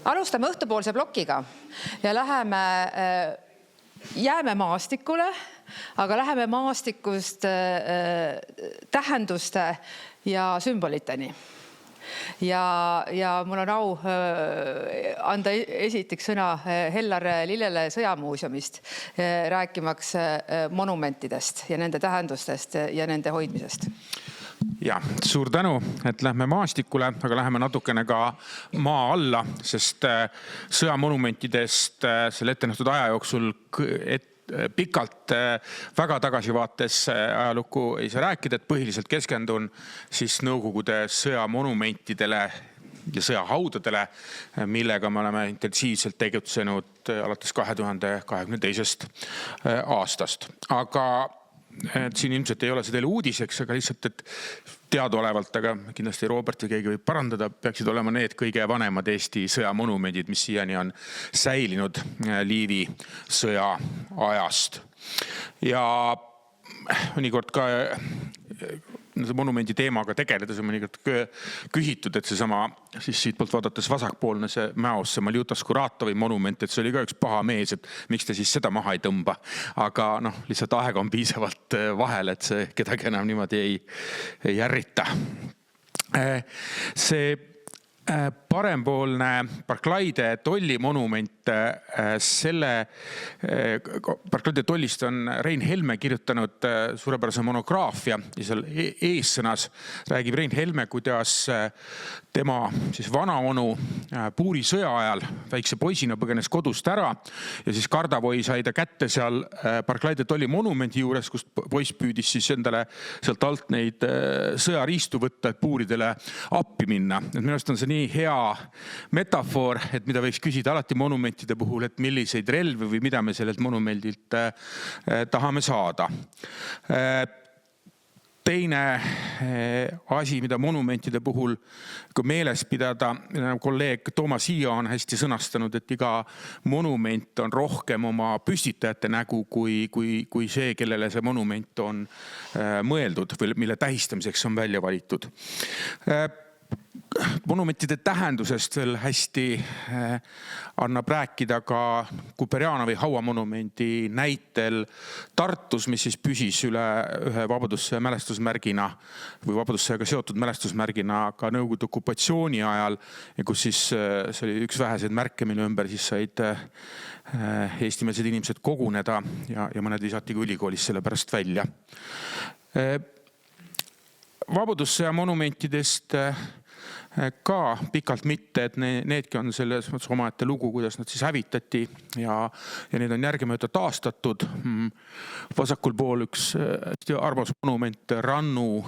Alustame õhtupoolse plokiga ja jääme maastikule, aga läheme maastikust tähenduste ja sümboliteni. Ja mul on au anda esiteks sõna Hellar Lillele Sõjamuuseumist, rääkimaks monumentidest ja nende tähendustest ja nende hoidmisest. Ja, suur tänu, et lähme maastikule, aga läheme natukene ka maa alla, sest sõjamonumentidest selle ette nähtud aja jooksul pikalt väga tagasivaates ajalukku ei saa rääkida, et põhiliselt keskendun siis Nõukogude sõjamonumentidele ja sõjahaudadele, millega me oleme intensiivselt tegutsenud alates 2022. aastast. Aga siin ilmselt ei ole see teile uudiseks, aga lihtsalt, et teadaolevalt, aga kindlasti Robert või keegi võib parandada, peaksid olema need kõige vanemad Eesti sõjamonumendid, mis siiani on säilinud Liivi sõja ajast. Ja mõnikord ka monumendi teemaga tegeledes on mõnikord küsitud, et seesama siis siit poolt vaadates vasakpoolne see Mäos, see Maljuta Skuratovi monument, et see oli ka üks paha mees, et miks te siis seda maha ei tõmba. Aga lihtsalt aega on piisavalt vahel, et see kedagi enam niimoodi ei ärrita. See parempoolne Barclayde tolli monument, selle Barclayde tollist on Rein Helme kirjutanud suurepärase monograafia ja seal eessõnas räägib Rein Helme, kuidas tema siis vanaonu Puuri sõja ajal väikse poisina põgenes kodust ära ja siis Kardavoi sai ta kätte seal Barclayde tolli monumendi juures, kus poiss püüdis siis endale sealt alt neid sõjariistu võtta, et puuridele appi minna. Et minu arust on see nii hea metafoor, et mida võiks küsida alati monumentide puhul, et milliseid relvi või mida me sellelt monumendilt tahame saada. Teine asi, mida monumentide puhul meeles pidada, kolleeg Toomas Hiia on hästi sõnastanud, et iga monument on rohkem oma püstitajate nägu kui see, kellele see monument on mõeldud või mille tähistamiseks on välja valitud. Monumentide tähendusest veel hästi annab rääkida ka Kuperjanovi hauamonumendi näitel Tartus, mis siis püsis üle ühe vabadussõja mälestusmärgina või vabadussõjaga seotud mälestusmärgina ka Nõukogude okupatsiooni ajal, ja kus siis see oli üks väheseid märke, mille ümber siis said eestimeelsed inimesed koguneda ja mõned visati ka ülikoolis selle pärast välja. Vabadussõja monumentidest ka pikalt mitte, et needki on selles mõttes omaette lugu, kuidas nad siis hävitati ja need on järgemööda taastatud. Vasakul pool üks armas monument Rannu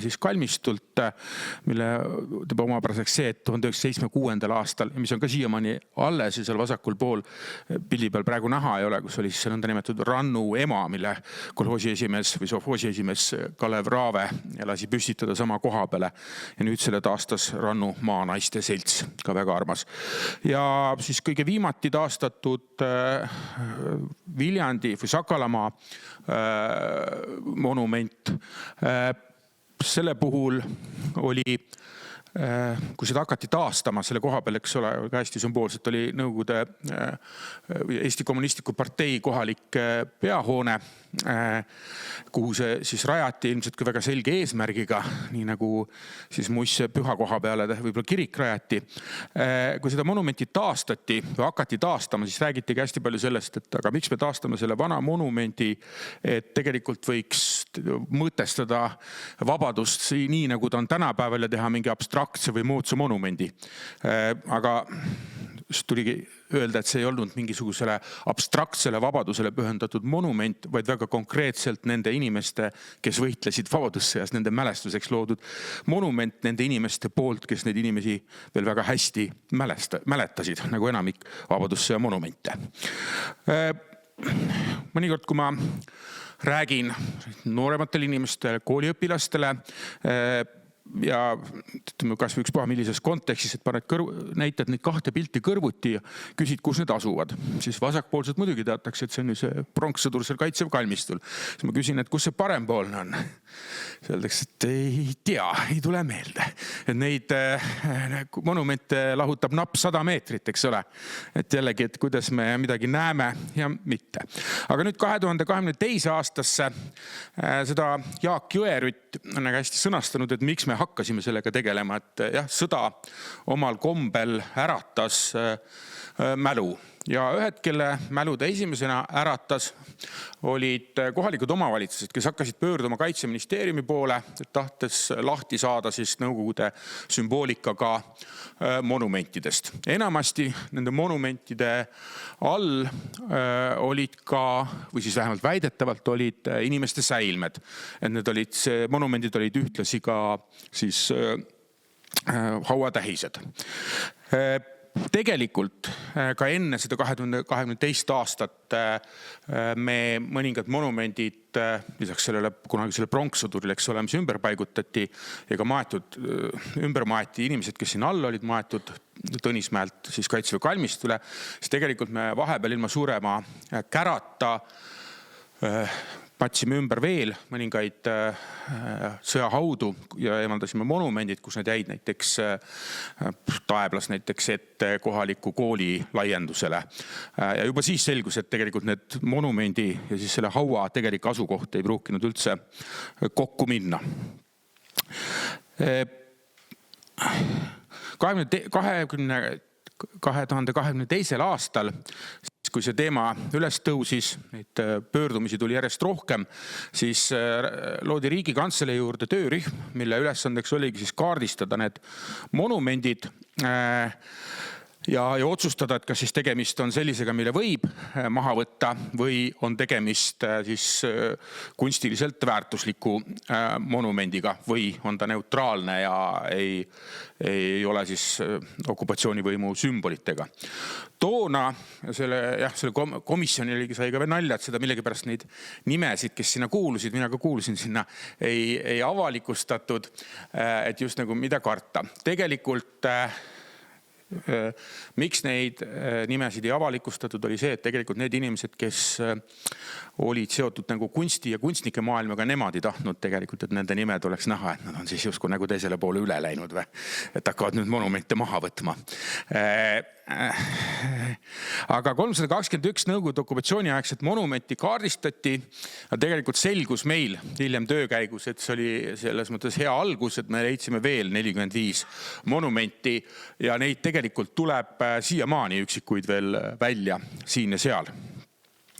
siis kalmistult, mille teeb omapäraseks see, et 1976. aastal, mis on ka siiamaani alles ja seal vasakul pool pildi peal praegu näha ei ole, kus oli siis see nõndanimetatud Rannu ema, mille kolhoosi esimees või sovhoosi esimees Kalev Raave lasi püstitada sama koha peale ja nüüd selle taastas Rannu maanaiste selts, ka väga armas. Ja siis kõige viimati taastatud Viljandi või Sakalamaa monument. Selle puhul oli, kui seda hakati taastama selle koha peal, eks ole, hästi sümboolselt oli Nõukogude Eesti Kommunistliku Partei kohalik peahoone, kuhu see siis rajati ilmselt ka väga selge eesmärgiga, nii nagu siis muisse püha koha peale võib-olla kirik rajati. Kui seda monumenti taastati või hakati taastama, siis räägiti hästi palju sellest, et aga miks me taastame selle vana monumendi, et tegelikult võiks mõtestada vabadust nii, nagu ta on tänapäeval ja teha mingi abstraktse või moodsa monumendi. Aga tuligi öelda, et see ei olnud mingisugusele abstraktsele vabadusele pühendatud monument, vaid väga konkreetselt nende inimeste, kes võitlesid vabadussõjas, nende mälestuseks loodud monument nende inimeste poolt, kes neid inimesi veel väga hästi mäletasid, nagu enamik vabadussõja monumente. Mõnikord, kui ma räägin noorematele inimestele, kooliõpilastele, ja ütleme kas või ükspuha millises kontekstis, et paned näitad neid kahte pilti kõrvuti ja küsid, kus need asuvad. Siis vasakpoolsed muidugi teatakse, et see on ju see pronkssõdur seal Kaitseväe kalmistul. Siis ma küsin, et kus see parempoolne on. See öeldakse, et ei tea, ei tule meelde. Et neid monumente lahutab napp 100 meetrit, eks ole. Et jällegi, et kuidas me midagi näeme ja mitte. Aga nüüd 2022. aastasse seda Jaak Jõerütt on väga hästi sõnastanud, et miks me hakkasime sellega tegelema, et jah, sõda omal kombel äratas mälu. Ja ühed, kelle mälu ta esimesena äratas, olid kohalikud omavalitsused, kes hakkasid pöörduma Kaitseministeeriumi poole, et tahtes lahti saada siis Nõukogude sümboolikaga monumentidest. Enamasti nende monumentide all olid ka, või siis vähemalt väidetavalt olid inimeste säilmed. Et need olid, monumendid olid ühtlasi ka siis hauatähised. Tegelikult ka enne seda 2022. aastat me mõningad monumendid lisaks sellele kunagisele pronkssõdurile, eks ole, mis ümber paigutati ja ka ümber maeti inimesed, kes siin all olid maetud Tõnismäelt siis Kaitseväe kalmistule, siis tegelikult me vahepeal ilma suurema kärata patsime ümber veel mõningaid sõjahaudu ja eemaldasime monumendid, kus need jäid näiteks Taeblas näiteks ette kohaliku kooli laiendusele. Ja juba siis selgus, et tegelikult need monumendi ja siis selle haua tegelik asukoht ei pruukinud üldse kokku minna. 2022. aastal, kui see teema üles tõusis, neid pöördumisi tuli järjest rohkem, siis loodi Riigikantselei juurde töörühm, mille ülesandeks oligi siis kaardistada need monumendid ja otsustada, et kas siis tegemist on sellisega, mille võib maha võtta või on tegemist siis kunstiliselt väärtusliku monumendiga või on ta neutraalne ja ei ole siis okupatsioonivõimu sümbolitega. Toona selle komisjonilegi sai ka veel nalja, et seda millegipärast neid nimesid, kes sinna kuulusid, mina ka kuulusin sinna, ei avalikustatud, et just nagu mida karta. Tegelikult miks neid nimesid ei avalikustatud, oli see, et tegelikult need inimesed, kes olid seotud nagu kunsti ja kunstnike maailmaga, nemad ei tahtnud tegelikult, et nende nimed oleks näha, et nad on siis justkui nagu teisele poole üle läinud või et hakkavad nüüd monumente maha võtma. Aga 321 Nõukogude okupatsiooniaegset monumenti kaardistati. Tegelikult selgus meil hiljem töö käigus, et see oli selles mõttes hea algus, et me leidsime veel 45 monumenti ja neid tegelikult tuleb siiamaani üksikuid veel välja siin ja seal.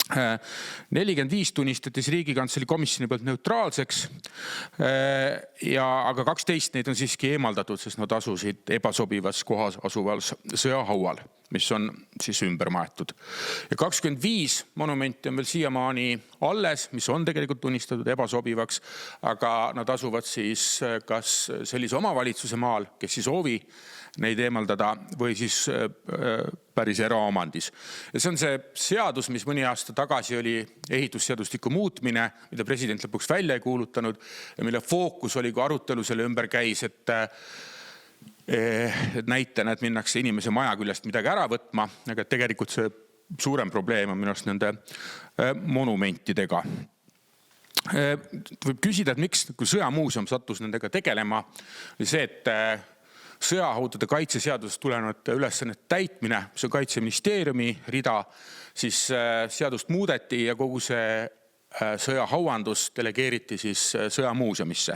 45 tunnistatis Riigikantselei komisjoni poolt neutraalseks, aga 12 neid on siiski eemaldatud, sest nad asusid ebasobivas kohas asuval sõjahaual, mis on siis ümber maetud. Ja 25 monumenti on veel siiamaani alles, mis on tegelikult tunnistatud ebasobivaks, aga nad asuvad siis kas sellise omavalitsuse maal, kes ei soovi neid eemaldada või siis päris eraomandis. Ja see on see seadus, mis mõni aasta tagasi oli ehitusseadustiku muutmine, mida president lõpuks välja ei kuulutanud ja mille fookus oli, kui arutelu selle ümber käis, et näitena, et minnakse inimese maja küljest midagi ära võtma, aga tegelikult see suurem probleem on minu arust nende monumentidega. Võib küsida, et miks kui sõjamuuseum sattus nendega tegelema, oli see, et sõjahaudade kaitseseadusest tulenevate ülesannete täitmine, see on Kaitseministeeriumi rida, siis seadust muudeti ja kogu see sõjahauandus delegeeriti siis sõjamuuseumisse.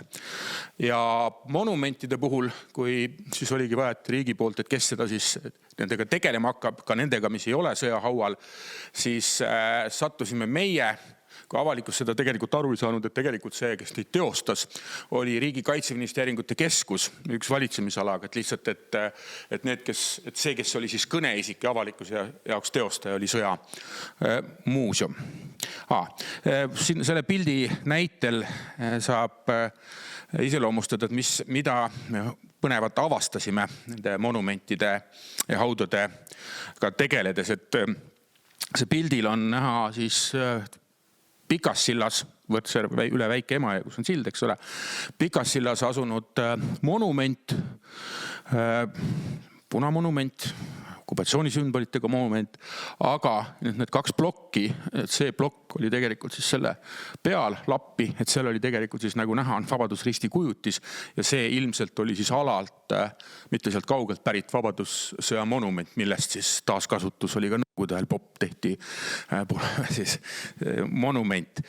Ja monumentide puhul, kui siis oligi vaja, et riigi poolt, et kes seda siis nendega tegelema hakkab, ka nendega, mis ei ole sõjahaual, siis sattusime meie, kui avalikkus seda tegelikult aru ei saanud, et tegelikult see, kes neid teostas, oli Riigi Kaitseinvesteeringute Keskus, üks valitsemisalaga, et lihtsalt, et see, kes oli siis kõneisik ja avalikkuse jaoks teostaja, oli sõjamuuseum. Selle pildi näitel saab iseloomustada, et mida me põnevat avastasime nende monumentide ja haudadega tegeledes, et see pildil on näha siis Pikas sillas Võrtsjärv üle Väike Emajõe, kus on sild, eks ole. Pikas sillas asunud monument, punamonument, okupatsioonisümbolitega monument, aga need kaks plokki, see plokk oli tegelikult siis selle peal lappi, et seal oli tegelikult siis nagu näha on Vabadusristi kujutis ja see ilmselt oli siis alalt, mitte sealt kaugelt pärit Vabadussõja monument, millest siis taaskasutus oli ka Nõukogude ajal tehti siis monument.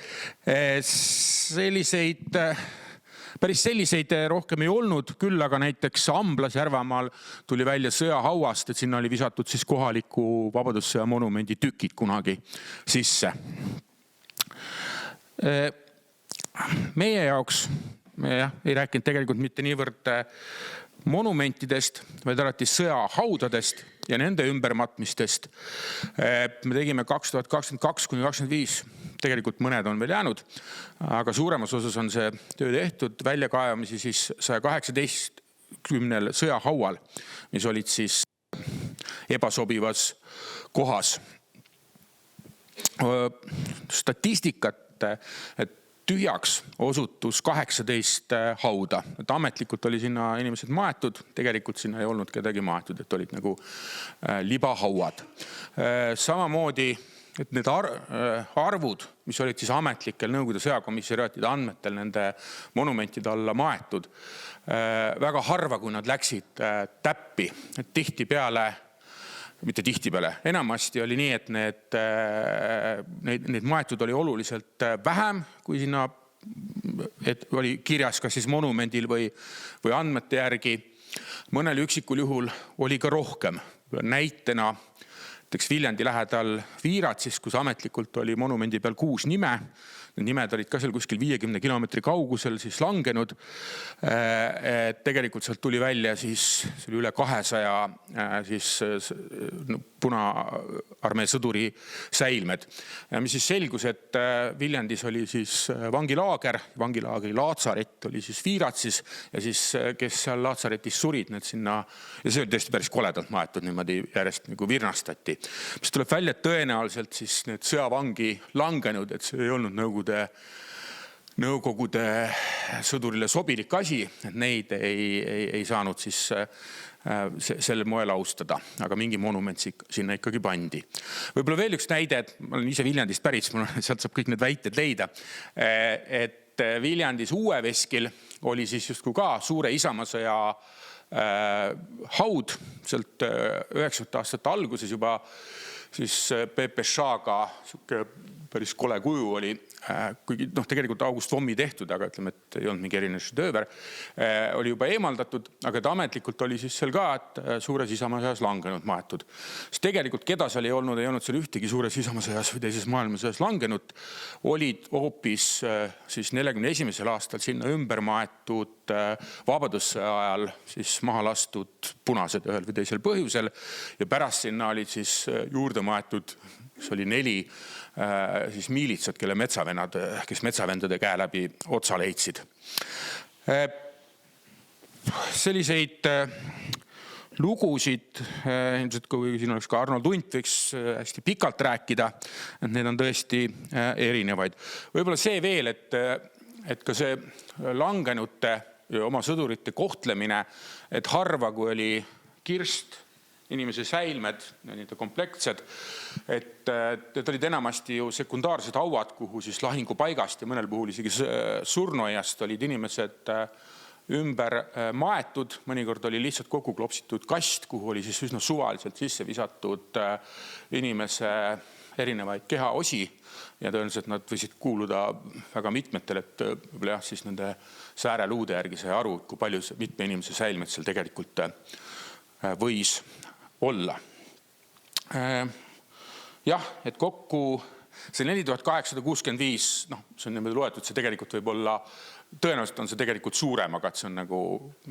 Päris selliseid rohkem ei olnud, küll aga näiteks Amblas Järvamaal tuli välja sõjahauast, et sinna oli visatud siis kohaliku Vabadussõja monumendi tükid kunagi sisse. Meie jaoks, me ei rääkinud tegelikult mitte niivõrd monumentidest, vaid alati sõjahaudadest ja nende ümbermatmistest. Me tegime 2022–2025, tegelikult mõned on veel jäänud, aga suuremas osas on see töö tehtud, väljakaevamisi siis 118 sõjahaual, mis olid siis ebasobivas kohas. Statistikat, et tühjaks osutus 18 hauda. Et ametlikult oli sinna inimesed maetud, tegelikult sinna ei olnud kedagi maetud, et olid nagu libahauad. Samamoodi, et need arvud, mis olid siis ametlikel Nõukogude sõjakomissariaatide andmetel nende monumentide alla maetud, väga harva, kui nad läksid täppi, et enamasti oli nii, et need maetud oli oluliselt vähem, kui sinna et oli kirjas kas siis monumendil või andmete järgi. Mõnel üksikul juhul oli ka rohkem. Näitena Viljandi lähedal Viiratsis, kus ametlikult oli monumendi peal 6 nime. Need nimed olid ka seal kuskil 50 kilomeetri kaugusel siis langenud. Tegelikult sealt tuli välja siis üle 200 siis Punaarmee sõduri säilmed. Mis siis selgus, et Viljandis oli siis vangilaagri Laatsaret oli siis Viiratsis ja siis kes seal Laatsaretis surid need sinna ja see oli tõesti päris koledalt maetud, niimoodi järjest nagu virnastati. Mis tuleb välja, et tõenäoliselt siis need sõjavangi langenud, et see ei olnud Nõukogude sõdurile sobilik asi, et neid ei saanud siis selle moel austada, aga mingi monument sinna ikkagi pandi. Võib-olla veel üks näide, et ma olen ise Viljandist pärit, sealt saab kõik need väited leida, et Viljandis Uue-Veskil oli siis justkui ka suure Isamaasõja haud, sealt 90 aastate alguses juba siis PPŠ-ga päris kole kuju oli, kuigi tegelikult August Vommi tehtud, aga ütleme, et ei olnud mingi erinev šedööver, oli juba eemaldatud, aga et ametlikult oli siis seal ka, et suures Isamaasõjas langenud maetud. Sest tegelikult keda seal ei olnud seal ühtegi suures Isamaasõjas või teises maailmasõjas langenud, olid hoopis siis 41. aastal sinna ümber maetud Vabadussõja ajal siis maha lastud punased ühel või teisel põhjusel ja pärast sinna olid siis juurde maetud, see oli 4 siis miilitsad, kes metsavendade käe läbi otsa leidsid. Selliseid lugusid, ilmselt kui siin oleks ka Arnold Unt, võiks hästi pikalt rääkida, et need on tõesti erinevaid. Võib-olla see veel, et ka see langenute ja oma sõdurite kohtlemine, et harva, kui oli kirst, inimese säilmed, nii-öelda komplektsed, et olid enamasti ju sekundaarsed hauad, kuhu siis lahingupaigast ja mõnel puhul isegi surnuaiast olid inimesed ümber maetud. Mõnikord oli lihtsalt kokku klopsitud kast, kuhu oli siis üsna suvaliselt sisse visatud inimese erinevaid kehaosi ja tõenäoliselt nad võisid kuuluda väga mitmetel, et võib-olla jah, siis nende sääreluude järgi sai aru, kui palju mitme inimese säilmed seal tegelikult võis olla. Jah, et kokku see 4865, see on niimoodi loetud, see tegelikult võib olla, tõenäoliselt on see tegelikult suurem, aga see on nagu,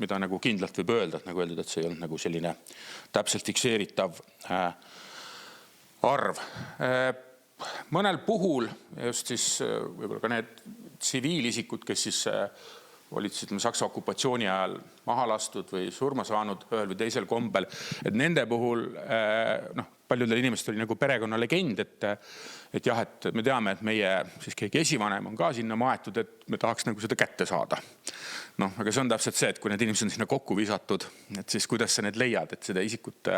mida nagu kindlalt võib öelda, et nagu öeldud, et see ei olnud nagu selline täpselt fikseeritav arv. Mõnel puhul, just siis võib-olla ka need tsiviilisikud, kes siis olid Saksa okupatsiooni ajal maha lastud või surma saanud ühel või teisel kombel, et nende puhul paljudel inimestel oli nagu perekonna legend, et jah, et me teame, et meie siis keegi esivanem on ka sinna maetud, et me tahaks nagu seda kätte saada. Aga see on täpselt see, et kui need inimesed on sinna kokku visatud, et siis kuidas sa need leiad, et seda isikut,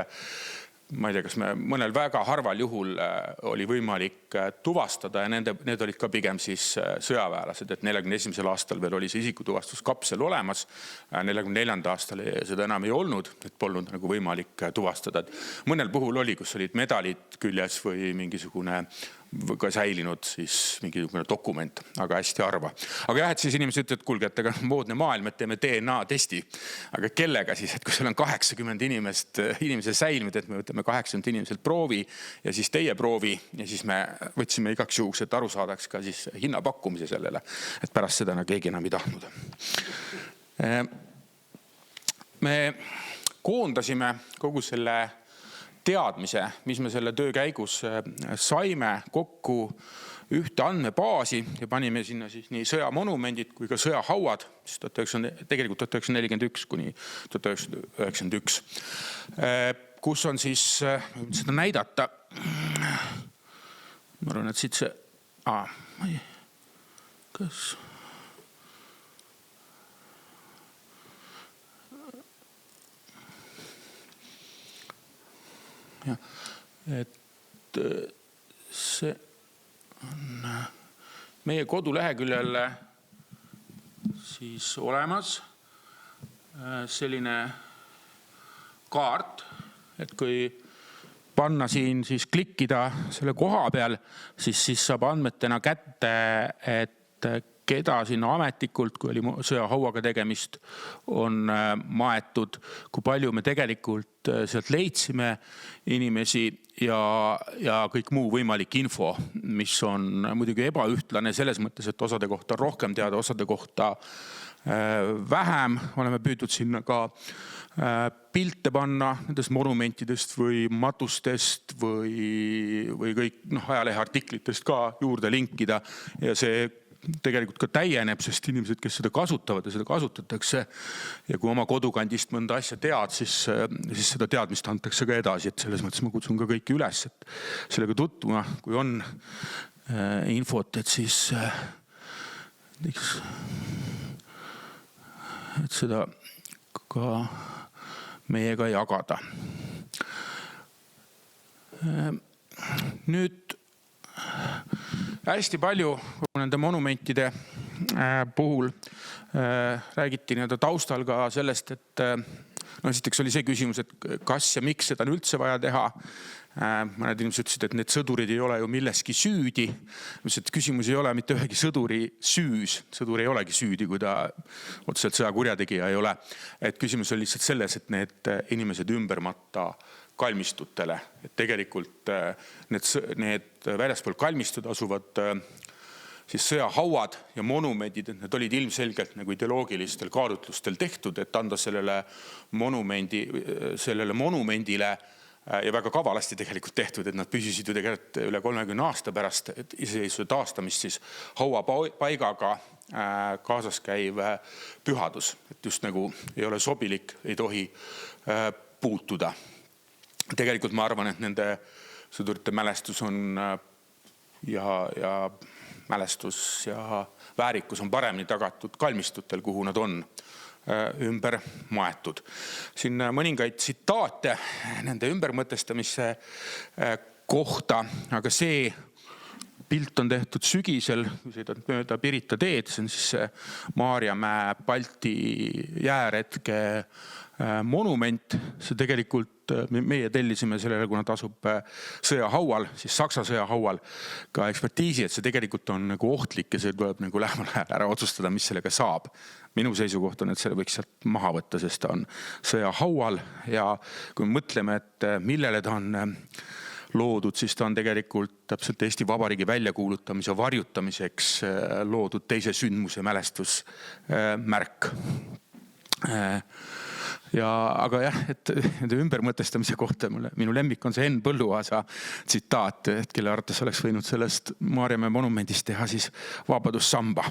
ma ei tea, kas me mõnel väga harval juhul oli võimalik tuvastada ja need olid ka pigem siis sõjaväelased, et 41. aastal veel oli see isikutuvastuskapsel olemas, 44. aastal seda enam ei olnud, et polnud nagu võimalik tuvastada. Mõnel puhul oli, kus olid medalid küljes või mingisugune ka säilinud siis mingisugune dokument, aga hästi harva. Aga jah, et siis inimesed ütlevad, et kuulge, et aga moodne maailm, et teeme DNA-testi. Aga kellega siis, et kui seal on 80 inimese säilmid, et me võtame 80 inimeselt proovi ja siis teie proovi ja siis me võtsime igaks juhuks, et aru saadaks ka siis hinnapakkumise sellele, et pärast seda keegi enam ei tahtnud. Me koondasime kogu selle teadmise, mis me selle töö käigus saime kokku ühte andmebaasi ja panime sinna siis nii sõjamonumendid kui ka sõjahauad, tegelikult 1941 kuni 1991, kus on siis seda näidata. Ma arvan, et siit see, kas... Ja, et see on meie koduleheküljel siis olemas selline kaart, et kui panna siin siis klikkida selle koha peal, siis saab andmetena kätte, et keda sinna ametlikult, kui oli sõjahauaga tegemist, on maetud, kui palju me tegelikult sealt leidsime inimesi ja kõik muu võimalik info, mis on muidugi ebaühtlane selles mõttes, et osade kohta on rohkem teada, osade kohta vähem. Oleme püütud sinna ka pilte panna nendest monumentidest või matustest või kõik ajaleheartiklitest ka juurde linkida ja see tegelikult ka täieneb, sest inimesed, kes seda kasutavad ja seda kasutatakse ja kui oma kodukandist mõnda asja tead, siis seda teadmist antakse ka edasi, et selles mõttes ma kutsun ka kõiki üles, et sellega tutvuma, kui on infot, et siis et seda ka meiega jagada. Nüüd hästi palju nende monumentide puhul räägiti taustal ka sellest, et esiteks oli see küsimus, et kas ja miks seda on üldse vaja teha. Mõned inimesed ütlesid, et need sõdurid ei ole ju milleski süüdi. Et küsimus ei ole mitte ühegi sõduri süüs. Sõdur ei olegi süüdi, kui ta otseselt sõjakurjategija ei ole. Et küsimus oli lihtsalt selles, et need inimesed ümbermatta kalmistutele. Et tegelikult need väljaspool kalmistud asuvad siis sõjahauad ja monumendid, et need olid ilmselgelt nagu ideoloogilistel kaalutlustel tehtud, et anda sellele monumendile ja väga kavalasti tegelikult tehtud, et nad püsisid ju tegelikult üle 30 aasta pärast iseseisvuse taastamist siis hauapaigaga kaasas käiv pühadus. Et just nagu ei ole sobilik, ei tohi puutuda. Tegelikult ma arvan, et nende sõdurite mälestus on ja mälestus ja väärikus on paremini tagatud kalmistutel, kuhu nad on ümber maetud. Siin mõningaid tsitaate nende ümbermõtestamise kohta, aga see pilt on tehtud sügisel, kui sõidad mööda Pirita teed, see on siis Maarjamäe Balti jääretke monument. See tegelikult meie tellisime sellele, kuna ta asub sõjahaual, siis Saksa sõjahaual ka ekspertiisi, et see tegelikult on nagu ohtlik ja see tuleb nagu lähemal ajal ära otsustada, mis sellega saab. Minu seisukoht on, et selle võiks sealt maha võtta, sest ta on sõjahaual ja kui mõtleme, et millele ta on loodud, siis ta on tegelikult täpselt Eesti Vabariigi väljakuulutamise varjutamiseks loodud teise sündmuse mälestusmärk. Aga jah, et nende ümbermõtestamise kohta minu lemmik on see Enn Põlluaasa tsitaat, et kelle arvates oleks võinud sellest Maarjamäe monumendist teha siis vabadussamba.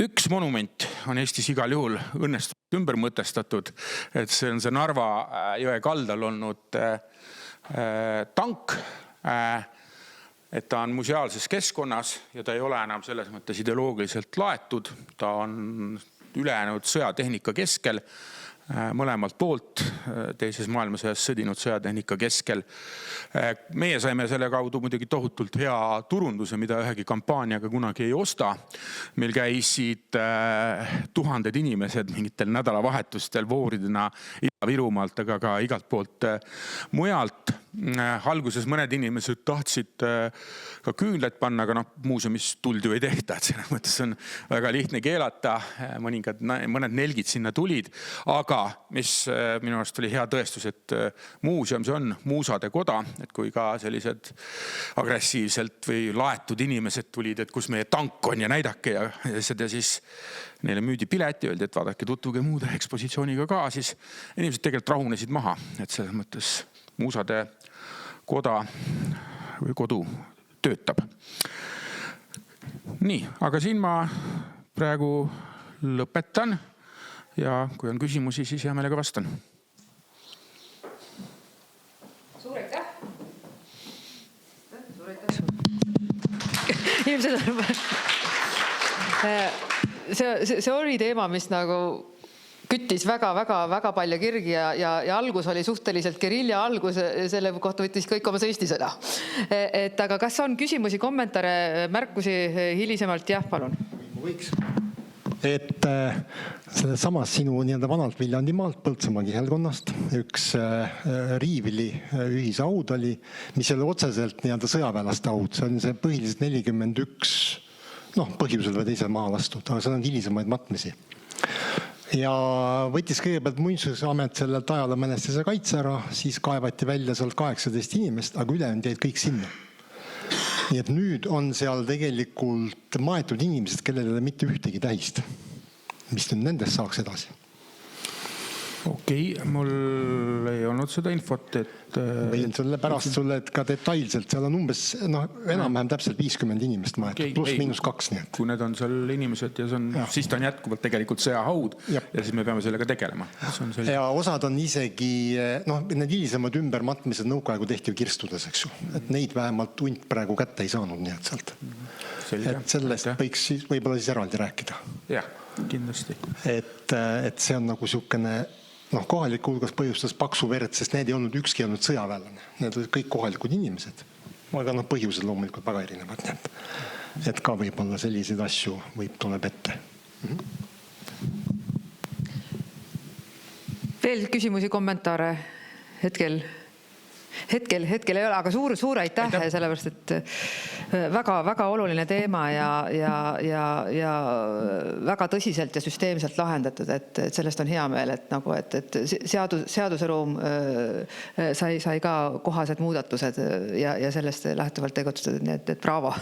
üks monument on Eestis igal juhul õnnestult ümber mõtestatud, et see on see Narva jõe kaldal olnud tank, et ta on museaalses keskkonnas ja ta ei ole enam selles mõttes ideoloogiliselt laetud, ta on ülejäänud sõjatehnika keskel, mõlemalt poolt teises maailmasõjas sõdinud sõjatehnika keskel. Meie saime selle kaudu muidugi tohutult hea turunduse, mida ühegi kampaaniaga kunagi ei osta. Meil käisid tuhanded inimesed mingitel nädalavahetustel vooridena Ida-Virumaalt, aga ka igalt poolt mujalt. Alguses mõned inimesed tahtsid ka küünlaid panna, aga muuseumis tuld ju ei tehta, et selles mõttes on väga lihtne keelata. Mõned nelgid sinna tulid, aga mis minu arust oli hea tõestus, et muuseum see on muusade koda, et kui ka sellised agressiivselt või laetud inimesed tulid, et kus meie tank on ja näidake ja siis neile müüdi pilet ja öeldi, et vaadake, tutvuge muude ekspositsiooniga ka, siis inimesed tegelikult rahunesid maha, et selles mõttes muusade koda või kodu töötab. Nii, aga siin ma praegu lõpetan ja kui on küsimusi, siis hea meelega vastan. Suur aitäh! See oli teema, mis nagu küttis väga palju kirgi ja algus oli suhteliselt gerilja algus, selle kohta võttis kõik oma sõistisõda. Aga kas on küsimusi, kommentaare, märkusi hilisemalt? Jah, palun. Võiks. Et selles samas sinu vanalt Viljandimaalt, Põltsamaa kihelkonnast üks Riivili ühisaud oli, mis oli otseselt sõjaväelaste aud. See on see põhiliselt 41, põhjusel või teisel maha lastud, aga seal on hilisemaid matmisi. Ja võttis kõigepealt Muinsuskaitseamet sellelt ajale mõnestise kaitse ära, siis kaevati välja sealt 18 inimest, aga ülejäänud jäid kõik sinna. Nii et nüüd on seal tegelikult maetud inimesed, kellel ei ole mitte ühtegi tähist. Mis nüüd nendest saaks edasi? Okei, mul ei olnud seda infot, et... Võin sulle pärast sulle ka detailselt, seal on umbes, enam-vähem täpselt 50 inimest maetud, pluss miinus 2. Nii et. Kui need on seal inimesed ja siis ta on jätkuvalt tegelikult sõjahaud ja siis me peame sellega tegelema. Ja osad on isegi, need hilisemad ümbermatmised nõukaegu tehti kirstudes, eks ju. Et neid vähemalt hunt praegu kätte ei saanud, nii et sealt. Et sellest võiks võib-olla siis eraldi rääkida. Jah, kindlasti. Et see on nagu siukene kohaliku hulgas põhjustas paksu verd, sest need ei olnud ükski olnud sõjaväelane. Need olid kõik kohalikud inimesed. Aga põhjused loomulikult väga erinevad. Et ka võib-olla selliseid asju tuleb ette. Veel küsimusi, kommentaare hetkel ei ole, aga suur aitäh, sellepärast, et väga oluline teema ja väga tõsiselt ja süsteemselt lahendatud, et sellest on hea meel, et seaduseruum sai ka kohased muudatused ja sellest lähtuvalt tegutsetud, nii et bravo.